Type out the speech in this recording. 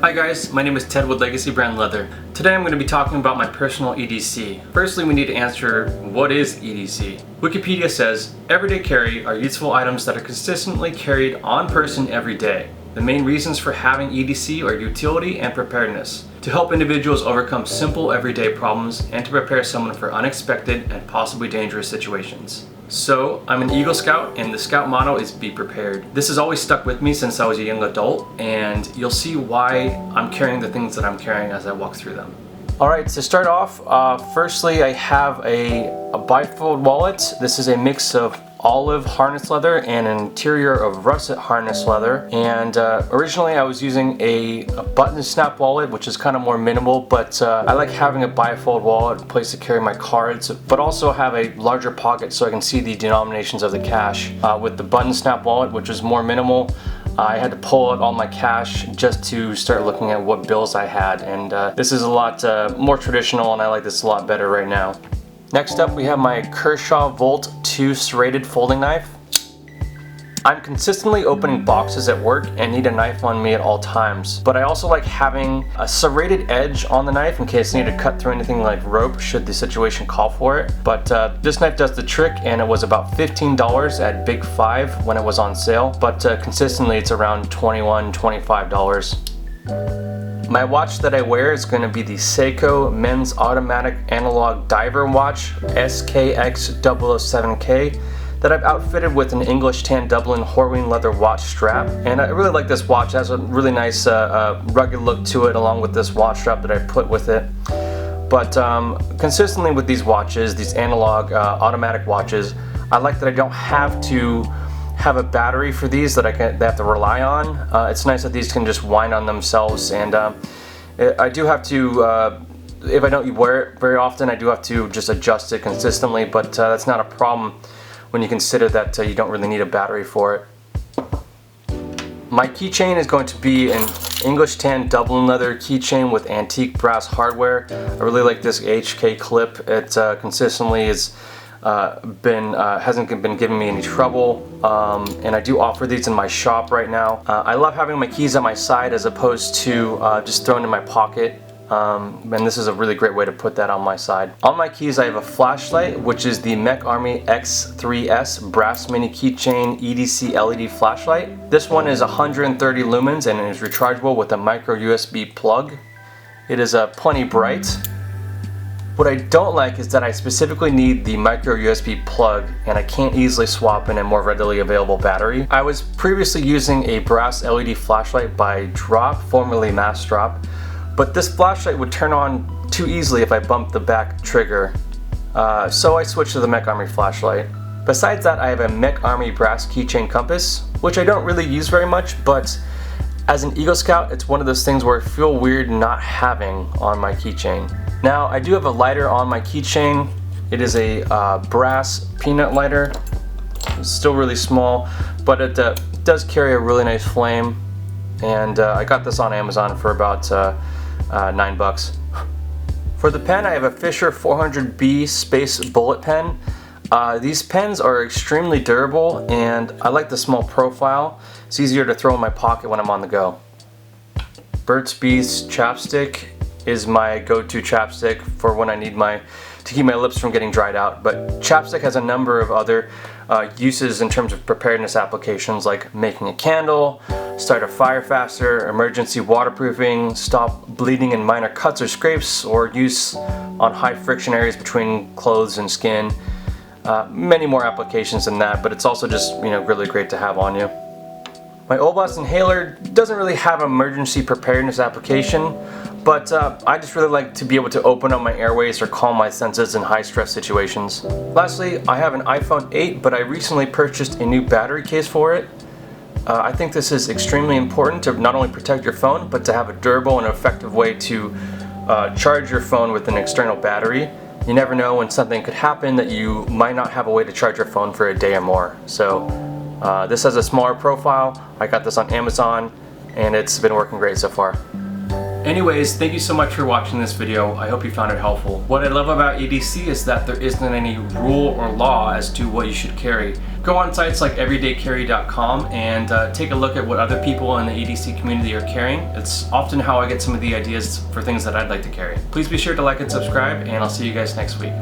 Hi guys, my name is Ted with Legacy Brand Leather. Today I'm going to be talking about my personal EDC. Firstly, we need to answer, what is EDC? Wikipedia says, everyday carry are useful items that are consistently carried on person every day. The main reasons for having EDC are utility and preparedness, to help individuals overcome simple everyday problems and to prepare someone for unexpected and possibly dangerous situations. So, I'm an Eagle Scout and the Scout motto is be prepared. This has always stuck with me since I was a young adult, and you'll see why I'm carrying the things that I'm carrying as I walk through them. Alright, to start off, firstly I have a Bifold Wallet. This is a mix of olive harness leather and an interior of russet harness leather, and originally I was using a button snap wallet, which is kind of more minimal, but I like having a bifold wallet, a place to carry my cards, but also have a larger pocket so I can see the denominations of the cash. With the button snap wallet, which was more minimal, I had to pull out all my cash just to start looking at what bills I had, and this is a lot more traditional, and I like this a lot better right now. Next up, we have my Kershaw Volt 2 serrated folding knife. I'm consistently opening boxes at work and need a knife on me at all times, but I also like having a serrated edge on the knife in case I need to cut through anything like rope should the situation call for it. But this knife does the trick, and it was about $15 at Big 5 when it was on sale, but consistently it's around $21, $25. My watch that I wear is going to be the Seiko Men's Automatic Analog Diver Watch SKX007K that I've outfitted with an English tan Dublin Horween leather watch strap. And I really like this watch. It has a really nice rugged look to it, along with this watch strap that I put with it. But consistently with these watches, these analog automatic watches, I like that I don't have to have a battery for these that they have to rely on. It's nice that these can just wind on themselves, and I do have to, if I don't wear it very often, I do have to just adjust it consistently, but that's not a problem when you consider that you don't really need a battery for it. My keychain is going to be an English tan Dublin leather keychain with antique brass hardware. I really like this HK clip. It consistently is hasn't been giving me any trouble, and I do offer these in my shop right now. I love having my keys at my side as opposed to just thrown in my pocket, and this is a really great way to put that on my side. On my keys I have a flashlight, which is the MecArmy X3S brass mini keychain EDC LED flashlight. This one is 130 lumens and is rechargeable with a micro USB plug. It is plenty bright. What I don't like is that I specifically need the micro USB plug, and I can't easily swap in a more readily available battery. I was previously using a brass LED flashlight by Drop, formerly Mass Drop, but this flashlight would turn on too easily if I bumped the back trigger, so I switched to the MecArmy flashlight. Besides that, I have a MecArmy brass keychain compass, which I don't really use very much, but as an Eagle Scout, it's one of those things where I feel weird not having on my keychain. Now, I do have a lighter on my keychain. It is a brass peanut lighter. It's still really small, but it does carry a really nice flame, and I got this on Amazon for about $9. For the pen, I have a Fisher 400B Space Bullet Pen. These pens are extremely durable, and I like the small profile. It's easier to throw in my pocket when I'm on the go. Burt's Bees chapstick is my go-to chapstick for when I need to keep my lips from getting dried out, but chapstick has a number of other uses in terms of preparedness applications, like making a candle, start a fire faster, emergency waterproofing, stop bleeding in minor cuts or scrapes, or use on high friction areas between clothes and skin. Many more applications than that, but it's also just really great to have on you. My Olbas inhaler doesn't really have an emergency preparedness application, but I just really like to be able to open up my airways or calm my senses in high stress situations. Lastly, I have an iPhone 8, but I recently purchased a new battery case for it. I think this is extremely important to not only protect your phone, but to have a durable and effective way to charge your phone with an external battery. You never know when something could happen that you might not have a way to charge your phone for a day or more. So this has a smaller profile. I got this on Amazon, and it's been working great so far. Anyways, thank you so much for watching this video. I hope you found it helpful. What I love about EDC is that there isn't any rule or law as to what you should carry. Go on sites like everydaycarry.com and take a look at what other people in the EDC community are carrying. It's often how I get some of the ideas for things that I'd like to carry. Please be sure to like and subscribe, and I'll see you guys next week.